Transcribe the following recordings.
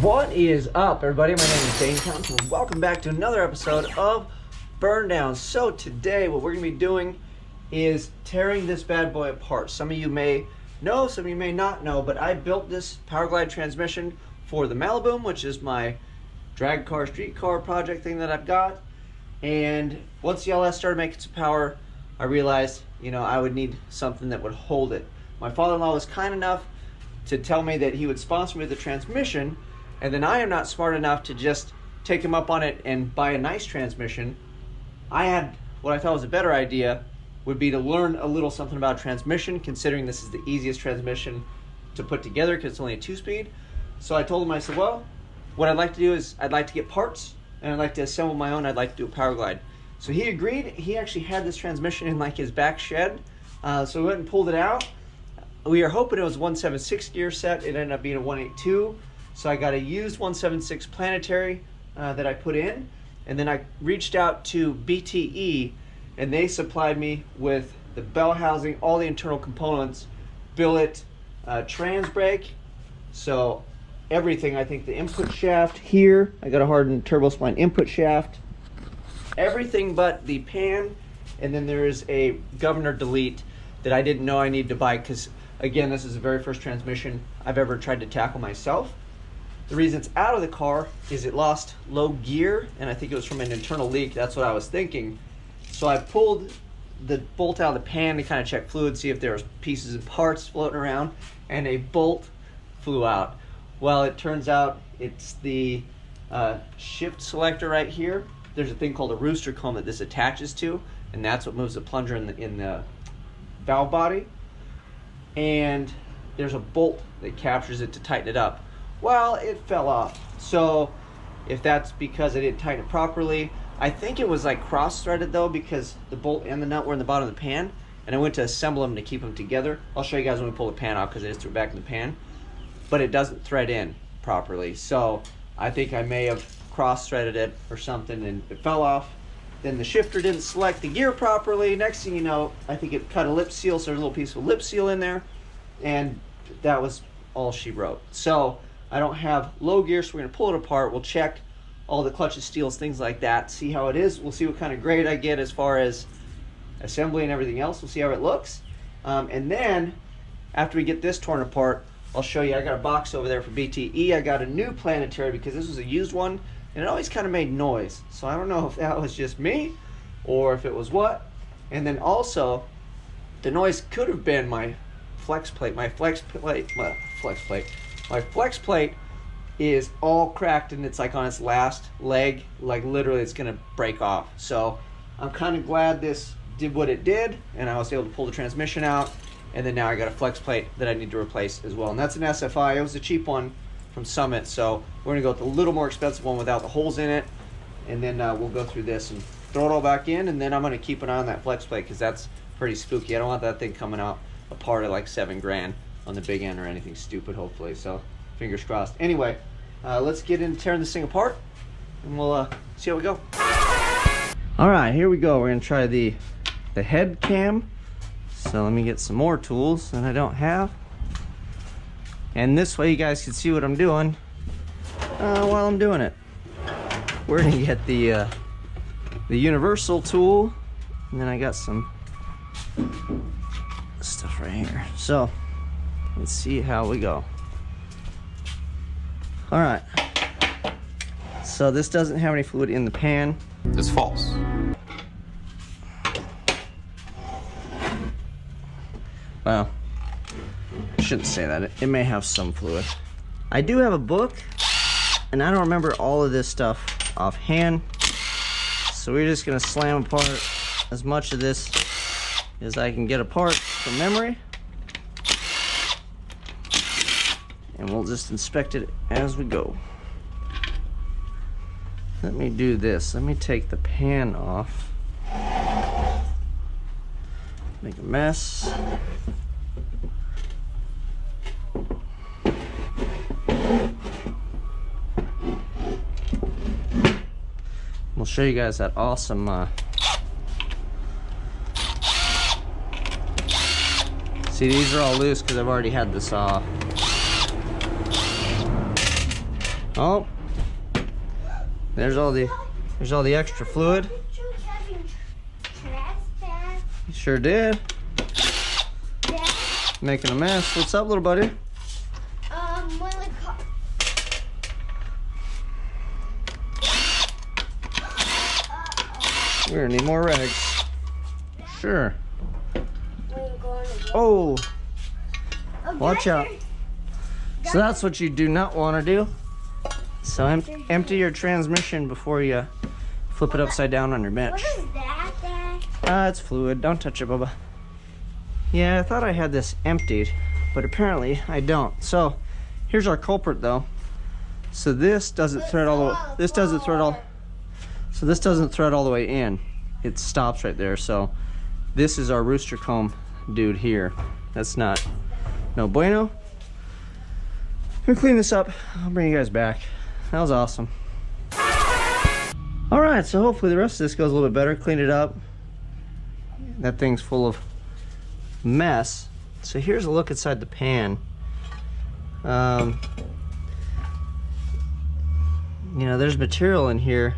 What is up, everybody? My name is Dane and welcome back to another episode of Burndown. So today what we're going to be doing is tearing this bad boy apart. Some of you may know, some of you may not know, but I built this Powerglide transmission for the Malibu, which is my drag car, street car project thing that I've got. And once the LS started making some power, I realized, I would need something that would hold it. My father-in-law was kind enough to tell me that he would sponsor me with the transmission, and then I am not smart enough to just take him up on it and buy a nice transmission. I had what I thought was a better idea would be to learn a little something about transmission, considering this is the easiest transmission to put together because it's only a 2-speed. So I told him, I said, well, what I'd like to do is I'd like to get parts and I'd like to assemble my own. I'd like to do a Powerglide. So he agreed. He actually had this transmission in like his back shed. So we went and pulled it out. We were hoping it was a 176 gear set. It ended up being a 182. So I got a used 176 planetary that I put in, and then I reached out to BTE, and they supplied me with the bell housing, all the internal components, billet, trans brake, so everything. I think the input shaft here, I got a hardened turbo spline input shaft, everything but the pan, and then there is a governor delete that I didn't know I needed to buy because, again, this is the very first transmission I've ever tried to tackle myself. The reason it's out of the car is it lost low gear, and I think it was from an internal leak. That's what I was thinking. So I pulled the bolt out of the pan to kind of check fluid, see if there was pieces and parts floating around, and a bolt flew out. Well, it turns out it's the shift selector right here. There's a thing called a rooster comb that this attaches to, and that's what moves the plunger in the valve body. And there's a bolt that captures it to tighten it up. Well, it fell off. So if that's because I didn't tighten it properly, I think it was like cross-threaded though, because the bolt and the nut were in the bottom of the pan, and I went to assemble them to keep them together. I'll show you guys when we pull the pan out because I just threw it back in the pan, but it doesn't thread in properly. So I think I may have cross-threaded it or something and it fell off. Then the shifter didn't select the gear properly. Next thing you know, I think it cut a lip seal, so there's a little piece of lip seal in there, and that was all she wrote. So I don't have low gear, so we're gonna pull it apart. We'll check all the clutches, steels, things like that, see how it is. We'll see what kind of grade I get as far as assembly and everything else. We'll see how it looks. And then after we get this torn apart, I'll show you. I got a box over there for BTE. I got a new planetary because this was a used one, and it always kind of made noise. So I don't know if that was just me or if it was what. And then also, the noise could have been my flex plate. My flex plate is all cracked, and it's like on its last leg, like literally it's gonna break off. So I'm kind of glad this did what it did, and I was able to pull the transmission out, and then now I got a flex plate that I need to replace as well. And that's an SFI. It was a cheap one from Summit, so we're gonna go with a little more expensive one without the holes in it, and then we'll go through this and throw it all back in, and then I'm gonna keep an eye on that flex plate because that's pretty spooky. I don't want that thing coming out apart at like $7 grand on the big end or anything stupid, hopefully. So fingers crossed. Anyway, let's get into tearing this thing apart, and we'll see how we go. All right, here we go. We're gonna try the head cam. So let me get some more tools that I don't have, and this way you guys can see what I'm doing while I'm doing it. We're gonna get the universal tool, and then I got some stuff right here. So let's see how we go. All right, so this doesn't have any fluid in the pan. It's false. Well, I shouldn't say that. It may have some fluid. I do have a book, and I don't remember all of this stuff offhand, so we're just gonna slam apart as much of this as I can get apart from memory, and we'll just inspect it as we go. Let me do this. Let me take the pan off. Make a mess. We'll show you guys that awesome see, these are all loose because I've already had this off. Oh, there's all the extra fluid. You sure did. Making a mess. What's up, little buddy? We're gonna need more rags. Sure. Oh, watch out. So that's what you do not want to do. So empty your transmission before you flip it upside down on your bench. What is that, Dad? It's fluid. Don't touch it, Bubba. Yeah, I thought I had this emptied, but apparently I don't. So here's our culprit, though. So this doesn't thread all the way. This doesn't thread all. So this doesn't thread all the way in. It stops right there. So this is our rooster comb dude here. That's no bueno. Let me clean this up. I'll bring you guys back. That was awesome. All right, so hopefully the rest of this goes a little bit better. Clean it up. That thing's full of mess. So here's a look inside the pan. You know, there's material in here,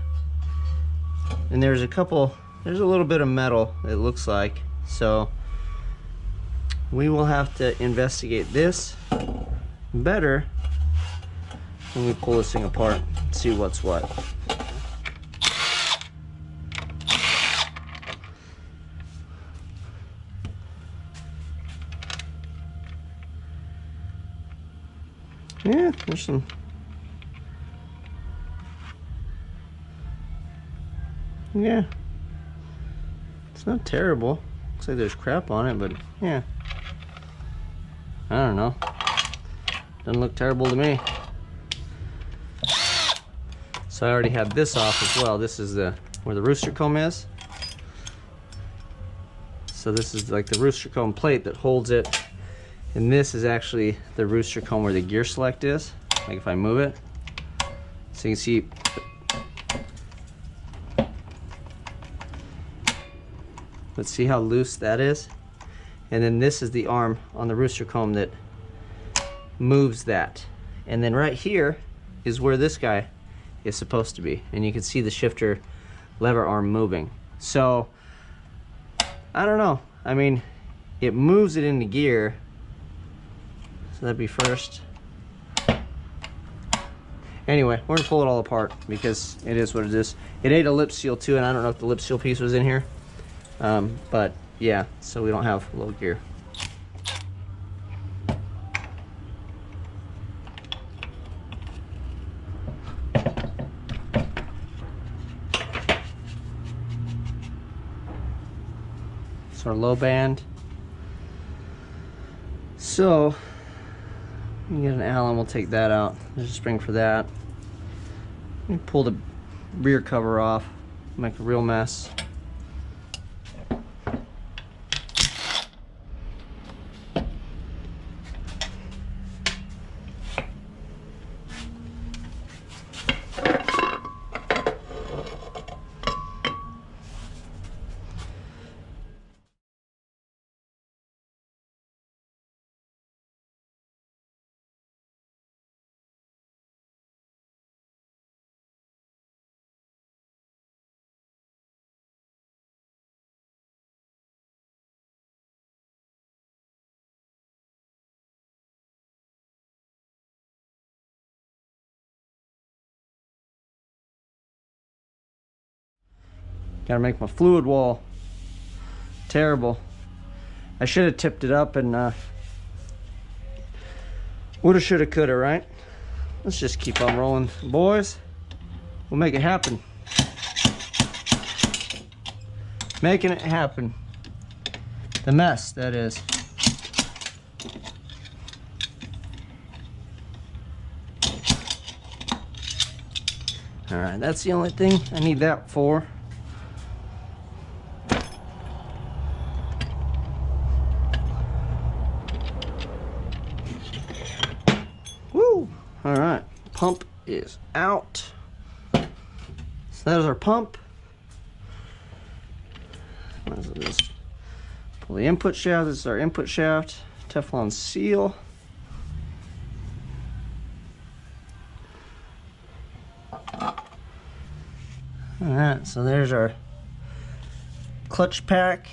and there's a little bit of metal, it looks like. So we will have to investigate this better when we pull this thing apart and see what's what. Yeah, there's some. Yeah, it's not terrible. Looks like there's crap on it, but yeah, I don't know. Doesn't look terrible to me. So I already had this off as well. This is where the rooster comb is. So this is like the rooster comb plate that holds it. And this is actually the rooster comb where the gear select is. Like if I move it. So you can see. Let's see how loose that is. And then this is the arm on the rooster comb that moves that. And then right here is where this guy is supposed to be. And you can see the shifter lever arm moving. So, I don't know. I mean, it moves it into gear. So that'd be first. Anyway, we're gonna pull it all apart because it is what it is. It ate a lip seal too, and I don't know if the lip seal piece was in here. But yeah, so we don't have low gear. So our low band. So you get an Allen, we'll take that out. There's a spring for that. Let me pull the rear cover off, make a real mess. Gotta make my fluid wall. Terrible. I should have tipped it up and woulda, shoulda, coulda, right? Let's just keep on rolling, boys. We'll make it happen. Making it happen. The mess, that is. All right, that's the only thing I need that for. All right, pump is out. So that is our pump. Just pull the input shaft. This is our input shaft. Teflon seal. Alright, so there's our clutch pack.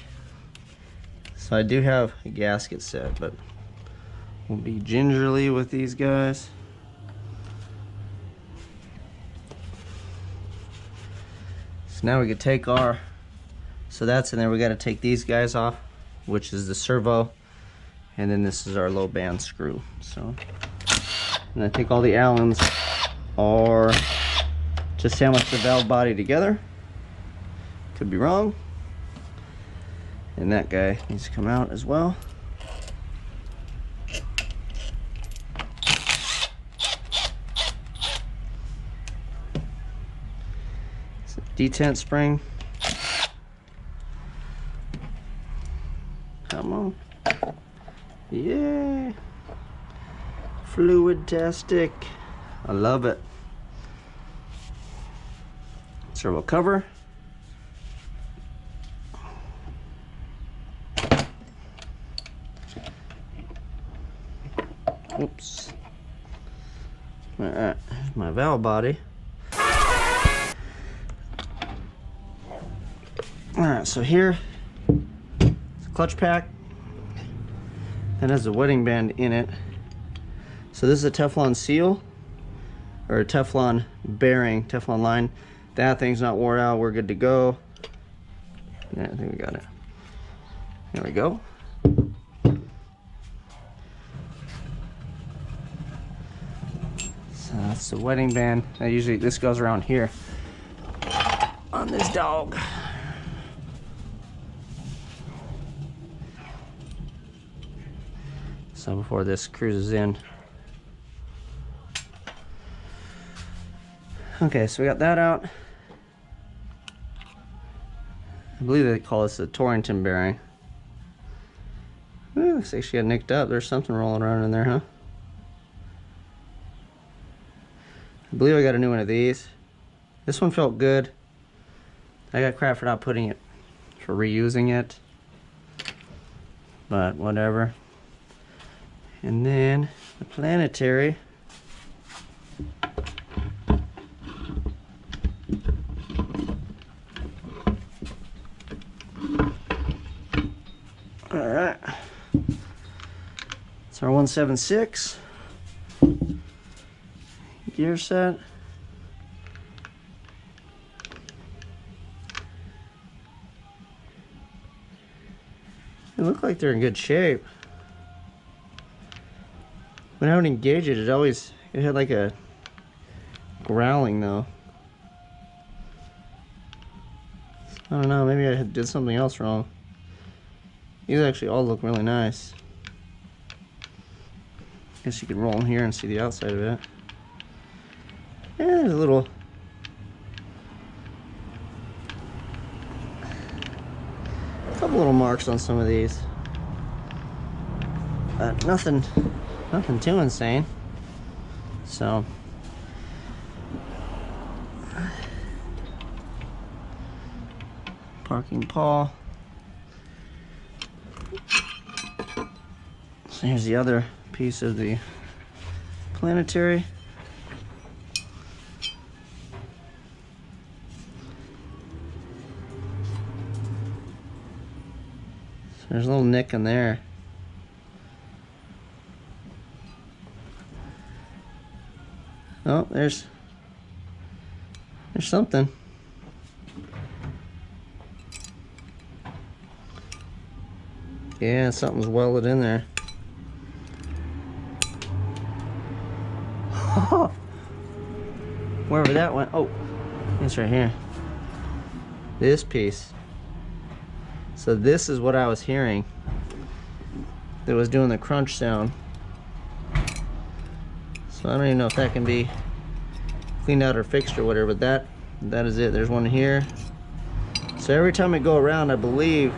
So I do have a gasket set, but we'll be gingerly with these guys. So now we could take our, so that's in there. We got to take these guys off, which is the servo, and then this is our low band screw. So, and I think all the Allens are to sandwich the valve body together. Could be wrong. And that guy needs to come out as well. It's a detent spring. Come on. Yeah. Fluid-tastic. I love it. Servo cover. Oops. Alright, here's my valve body. Alright, so here, it's a clutch pack that has a wedding band in it. So this is a Teflon seal, or a Teflon bearing, Teflon line. That thing's not wore out, we're good to go. Yeah, I think we got it. There we go. So that's the wedding band. Now usually this goes around here on this dog. So before this cruises in. Okay, so we got that out. I believe they call this the Torrington bearing. Ooh, looks like she got nicked up. There's something rolling around in there, huh? I believe I got a new one of these. This one felt good. I got crap for not putting it, for reusing it. But whatever. And then the planetary. Alright. It's our 176 gear set. They look like they're in good shape. When I would engage it, it had like a growling though. I don't know, maybe I did something else wrong. These actually all look really nice. Guess you could roll in here and see the outside of it. Yeah, there's a couple little marks on some of these. But nothing too insane. So parking pawl. So here's the other piece of the planetary. So there's a little nick in there. Oh, there's something. Yeah, something's welded in there. Wherever that went. Oh, it's right here. This piece. So this is what I was hearing that was doing the crunch sound. So I don't even know if that can be cleaned out or fixed or whatever, but that is it. There's one here. So every time I go around, I believe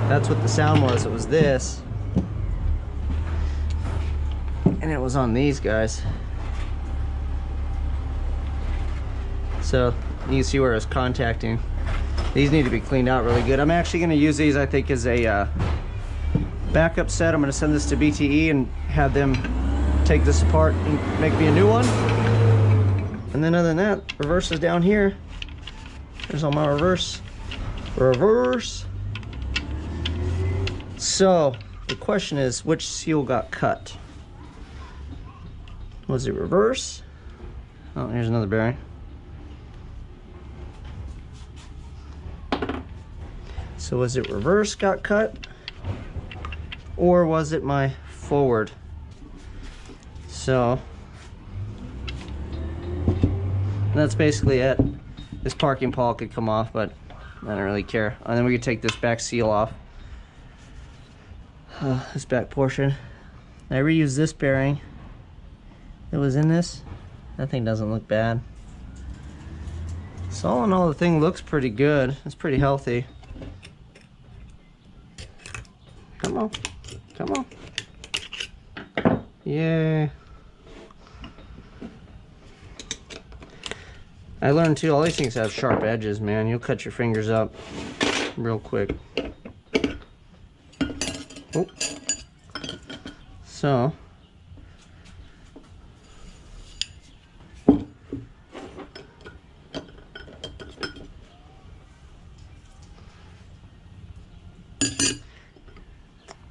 that's what the sound was. It was this. And it was on these guys. So you can see where it's contacting. These need to be cleaned out really good. I'm actually going to use these, I think, as a backup set. I'm going to send this to BTE and have them take this apart and make me a new one. And then other than that, reverse is down here. There's all my reverse. So the question is, which seal got cut? Was it reverse? Oh, here's another bearing. So was it reverse got cut, or was it my forward? So that's basically it. This parking pawl could come off, but I don't really care. And then we could take this back seal off. This back portion. I reused this bearing that was in this. That thing doesn't look bad. So all in all, the thing looks pretty good. It's pretty healthy. Come on. Come on. Yay. I learned too, all these things have sharp edges, man. You'll cut your fingers up real quick. Oh. So.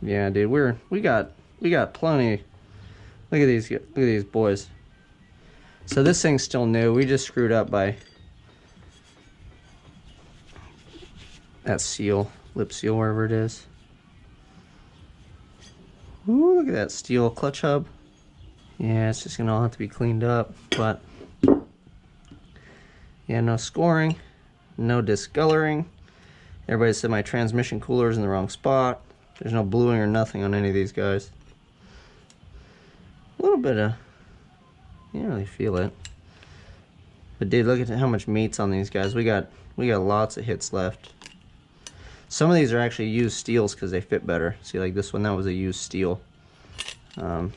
Yeah, dude, we got plenty. Look at these boys. So this thing's still new. We just screwed up by that seal, lip seal, wherever it is. Ooh, look at that steel clutch hub. Yeah, it's just gonna all have to be cleaned up, but yeah, no scoring, no discoloring. Everybody said my transmission cooler is in the wrong spot. There's no bluing or nothing on any of these guys. A little bit of, you don't really feel it. But dude, look at how much meat's on these guys. We got lots of hits left. Some of these are actually used steels because they fit better. See, like this one, that was a used steel. A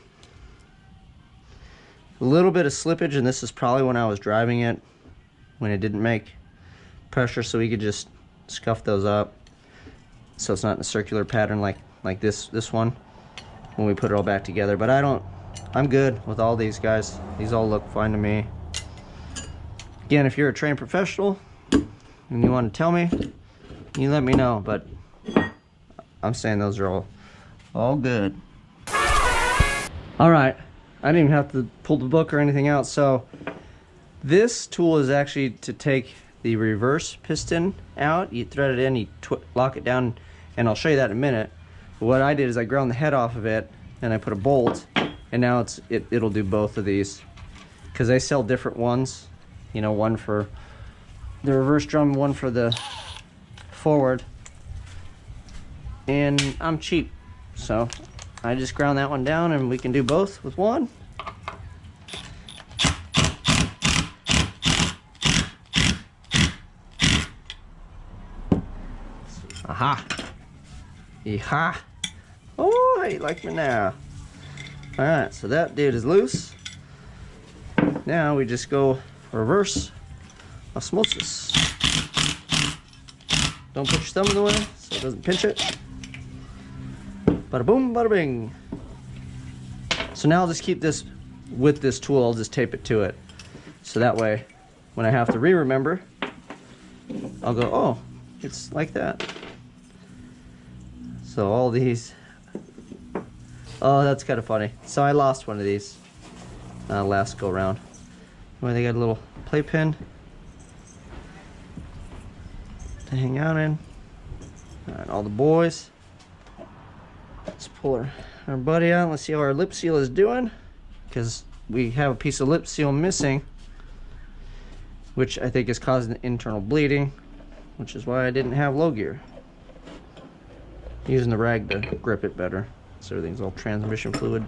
little bit of slippage, and this is probably when I was driving it, when it didn't make pressure, so we could just scuff those up. So it's not in a circular pattern like this one when we put it all back together. But I'm good with all these guys. These all look fine to me. Again, if you're a trained professional and you want to tell me, you let me know. But I'm saying those are all good. All right, I didn't even have to pull the book or anything out. So this tool is actually to take the reverse piston out. You thread it in, you lock it down, and I'll show you that in a minute. But what I did is I ground the head off of it, and I put a bolt, and now it'll do both of these, because they sell different ones. You know, one for the reverse drum, one for the forward. And I'm cheap, so I just ground that one down, and we can do both with one. Aha! Yeehaw! Oh, you like me now. Alright, so that dude is loose. Now we just go reverse osmosis. Don't put your thumb in the way so it doesn't pinch it. Bada boom, bada bing. So now I'll just keep this with this tool, I'll just tape it to it. So that way, when I have to remember, I'll go, oh, it's like that. So all these, oh, that's kind of funny. So I lost one of these last go round. Where they got a little playpen to hang out in. All right, all the boys. Let's pull our buddy out. Let's see how our lip seal is doing, because we have a piece of lip seal missing, which I think is causing internal bleeding, which is why I didn't have low gear. Using the rag to grip it better, so everything's all transmission fluid.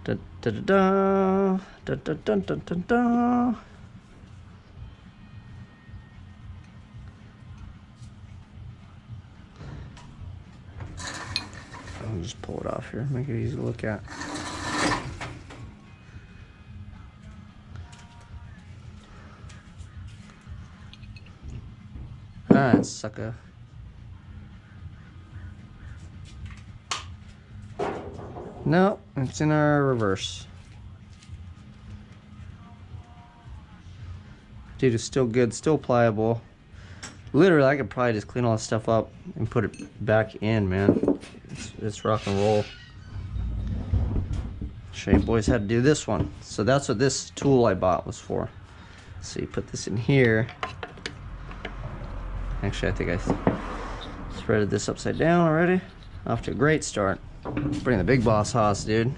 Da da da da da da da da da. I'll just pull it off here, make it easy to look at. Alright, sucker. No, it's in our reverse. dude is still good, still pliable. Literally, I could probably just clean all this stuff up and put it back in, man. It's rock and roll. Show you boys how to do this one. So that's what this tool I bought was for. So you put this in here. Actually, I think I threaded this upside down already. Off to a great start. Bring the big boss hoss, dude.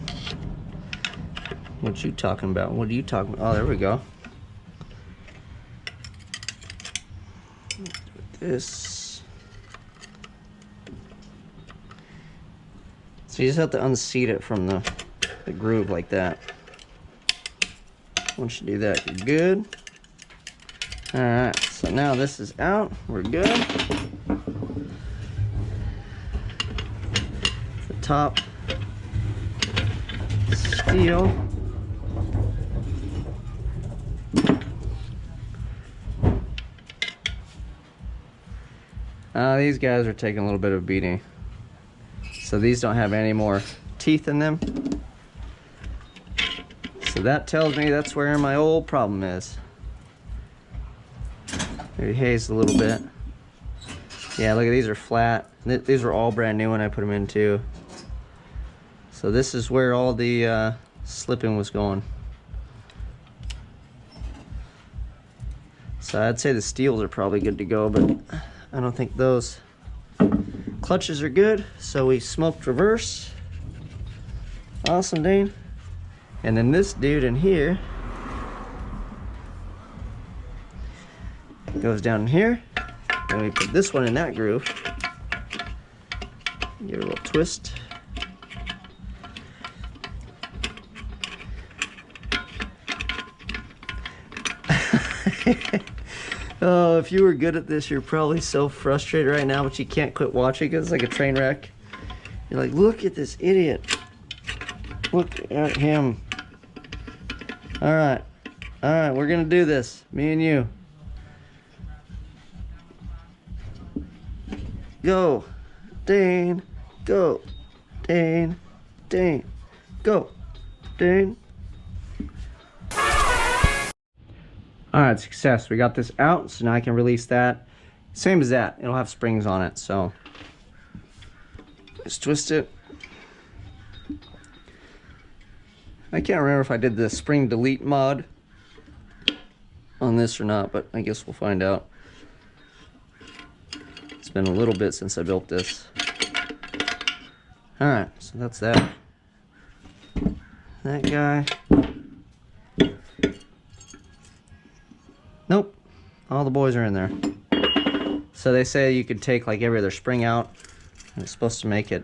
What you talking about? What are you talking about? Oh, there we go. This. So you just have to unseat it from the groove like that. Once you do that, you're good. Alright, so now this is out. We're good. The top steel. These guys are taking a little bit of a beating. So these don't have any more teeth in them. So that tells me that's where my old problem is. Maybe haze a little bit. Yeah, look at these are flat. These were all brand new when I put them in too. So this is where all the slipping was going. So I'd say the steels are probably good to go, but I don't think those clutches are good. So we smoked reverse. Awesome, Dane. And then this dude in here goes down in here. And we put this one in that groove. Give it a little twist. Oh, if you were good at this, you're probably so frustrated right now, but you can't quit watching because it's like a train wreck. You're like, look at this idiot. Look at him. Alright, we're gonna do this. Me and you. Go, Dane. Go, Dane. Dane. Go, Dane. Alright, success. We got this out, so now I can release that. Same as that. It'll have springs on it, so just twist it. I can't remember if I did the spring delete mod on this or not, but I guess we'll find out. It's been a little bit since I built this. Alright, so that's that. That guy. Nope, all the boys are in there. So they say you could take like every other spring out, and it's supposed to make it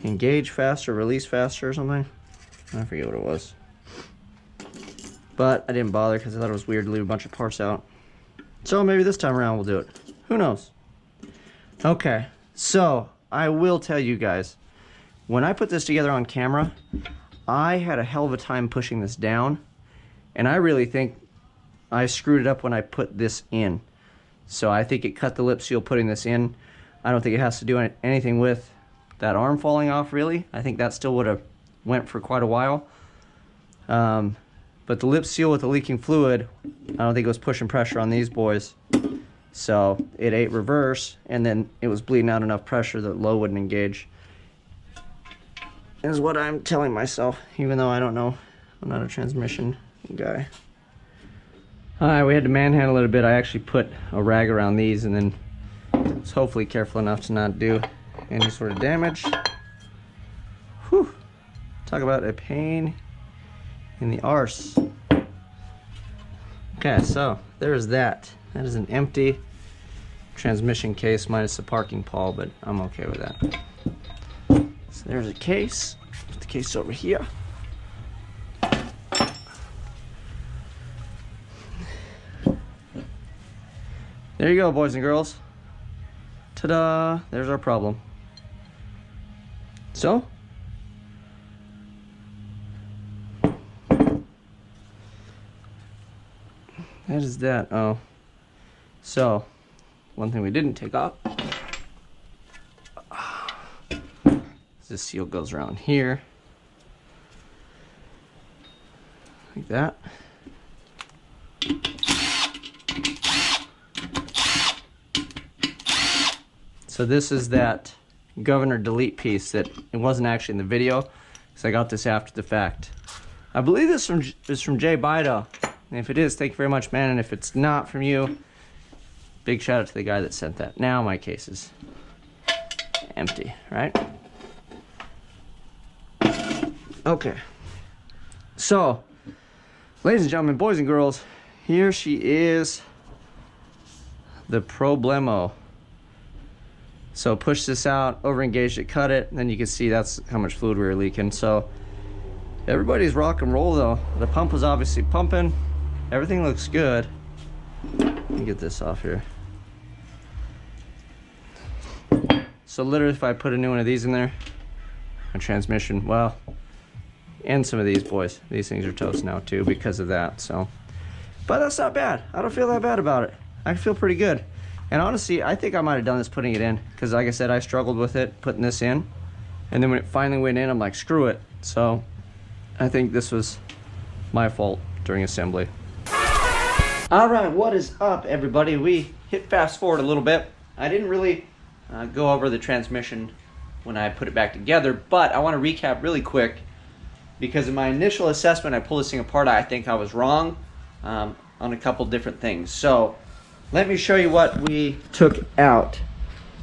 engage faster, release faster or something. I forget what it was. But I didn't bother because I thought it was weird to leave a bunch of parts out. So maybe this time around we'll do it. Who knows? Okay, so I will tell you guys, when I put this together on camera, I had a hell of a time pushing this down, and I really think I screwed it up when I put this in. So I think it cut the lip seal putting this in. I don't think it has to do anything with that arm falling off, really. I think that still would have went for quite a while. But the lip seal with the leaking fluid, I don't think it was pushing pressure on these boys. So it ate reverse, and then it was bleeding out enough pressure that low wouldn't engage. Is what I'm telling myself, even though I don't know. I'm not a transmission guy. Alright, we had to manhandle it a bit. I actually put a rag around these and then was hopefully careful enough to not do any sort of damage. Whew. Talk about a pain in the arse. Okay, so there's that. That is an empty transmission case minus the parking pawl, but I'm okay with that. So there's a case. Put the case over here. There you go, boys and girls. Ta-da! There's our problem. So, that is that. Oh, so one thing we didn't take off. This seal goes around here, like that. So this is that governor delete piece that it wasn't actually in the video, because I got this after the fact. I believe this is from Jay Bido. And if it is, thank you very much, man. And if it's not from you, big shout out to the guy that sent that. Now my case is empty, right? Okay. So, ladies and gentlemen, boys and girls, here she is, the Problemo. So push this out, over engaged it, cut it, and then you can see that's how much fluid we were leaking. So everybody's rock and roll though. The pump was obviously pumping. Everything looks good. Let me get this off here. So literally if I put a new one of these in there, a transmission, well, and some of these boys, these things are toast now too because of that. So, but that's not bad. I don't feel that bad about it. I feel pretty good. And honestly, I think I might have done this putting it in, because like I said, I struggled with it, putting this in. And then when it finally went in, I'm like, screw it. So I think this was my fault during assembly. All right, what is up, everybody? We hit fast forward a little bit. I didn't really go over the transmission when I put it back together, but I want to recap really quick, because in my initial assessment, I pulled this thing apart. I think I was wrong on a couple different things. So let me show you what we took out.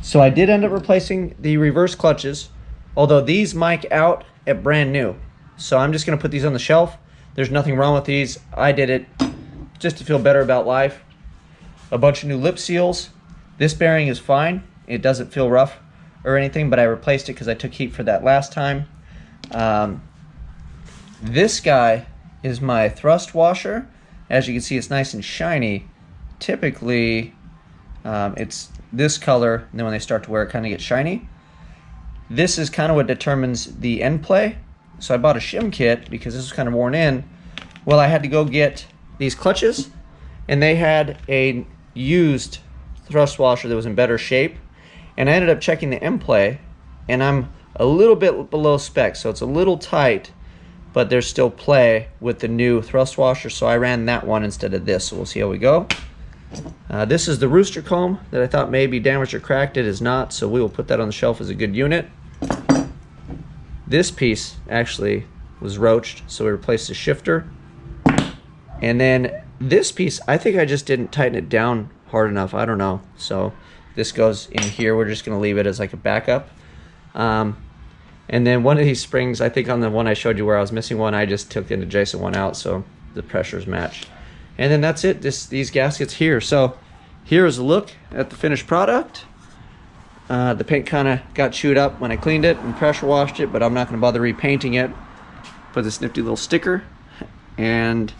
So I did end up replacing the reverse clutches, although these mic out at brand new. So I'm just going to put these on the shelf. There's nothing wrong with these. I did it just to feel better about life. A bunch of new lip seals. This bearing is fine. It doesn't feel rough or anything, but I replaced it because I took heat for that last time. This guy is my thrust washer. As you can see, it's nice and shiny. Typically, it's this color, and then when they start to wear it, kind of gets shiny. This is kind of what determines the end play. So I bought a shim kit because this was kind of worn in. Well, I had to go get these clutches, and they had a used thrust washer that was in better shape. And I ended up checking the end play, and I'm a little bit below spec, so it's a little tight, but there's still play with the new thrust washer, so I ran that one instead of this, so we'll see how we go. This is the rooster comb that I thought may be damaged or cracked. It is not, so we will put that on the shelf as a good unit. This piece actually was roached, so we replaced the shifter. And then this piece, I think I just didn't tighten it down hard enough. I don't know. So this goes in here. We're just going to leave it as like a backup. And then one of these springs, I think on the one I showed you where I was missing one, I just took an adjacent one out so the pressures match. And then that's it, these gaskets here. So here's a look at the finished product. The paint kind of got chewed up when I cleaned it and pressure washed it, but I'm not going to bother repainting it. Put this nifty little sticker, and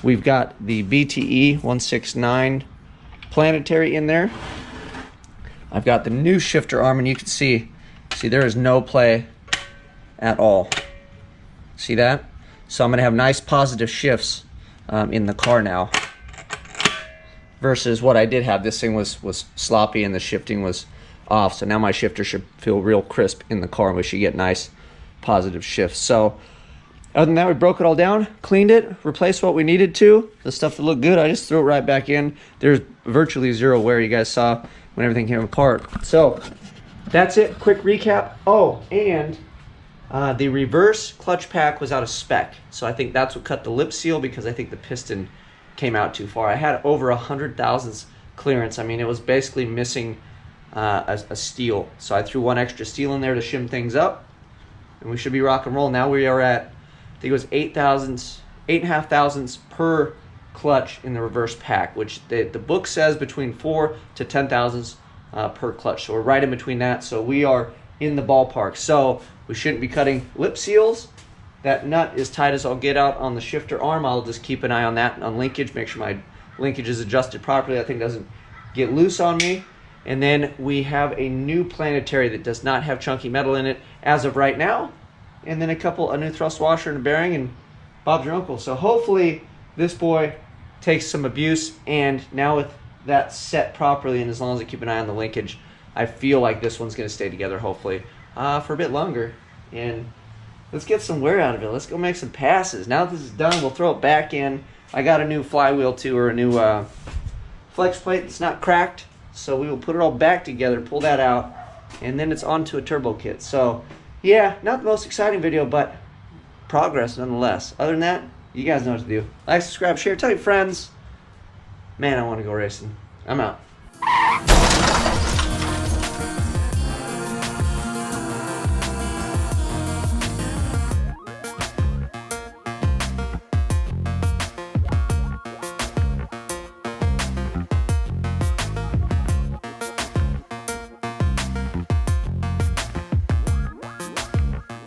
we've got the BTE 169 planetary in there. I've got the new shifter arm, and you can see there is no play at all. See that? So I'm going to have nice positive shifts in the car now, versus what I did have. This thing was sloppy and the shifting was off. So now my shifter should feel real crisp in the car, and we should get nice positive shifts. So other than that, we broke it all down, cleaned it, replaced what we needed to. The stuff that looked good, I just threw it right back in. There's virtually zero wear, you guys saw when everything came apart. So that's it, quick recap. Oh, and the reverse clutch pack was out of spec. So I think that's what cut the lip seal, because I think the piston came out too far. I had over 100 thousandths clearance. I mean, it was basically missing a steel. So I threw one extra steel in there to shim things up, and we should be rock and roll. Now we are at, I think it was 8.5 thousandths per clutch in the reverse pack, which the book says between 4 to 10 thousandths per clutch. So we're right in between that. So we are in the ballpark. So we shouldn't be cutting lip seals. That nut is tight as I'll get out on the shifter arm. I'll just keep an eye on that, on linkage, make sure my linkage is adjusted properly. That thing doesn't get loose on me. And then we have a new planetary that does not have chunky metal in it as of right now. And then a new thrust washer and a bearing, and Bob's your uncle. So hopefully this boy takes some abuse, and now with that set properly, and as long as I keep an eye on the linkage, I feel like this one's going to stay together, hopefully, for a bit longer. And let's get some wear out of it. Let's go make some passes. Now that this is done, we'll throw it back in. I got a new flywheel too, or a new flex plate that's not cracked. So we will put it all back together, pull that out, and then it's onto a turbo kit. So yeah, not the most exciting video, but progress nonetheless. Other than that, you guys know what to do. Like, subscribe, share, tell your friends. Man, I want to go racing. I'm out.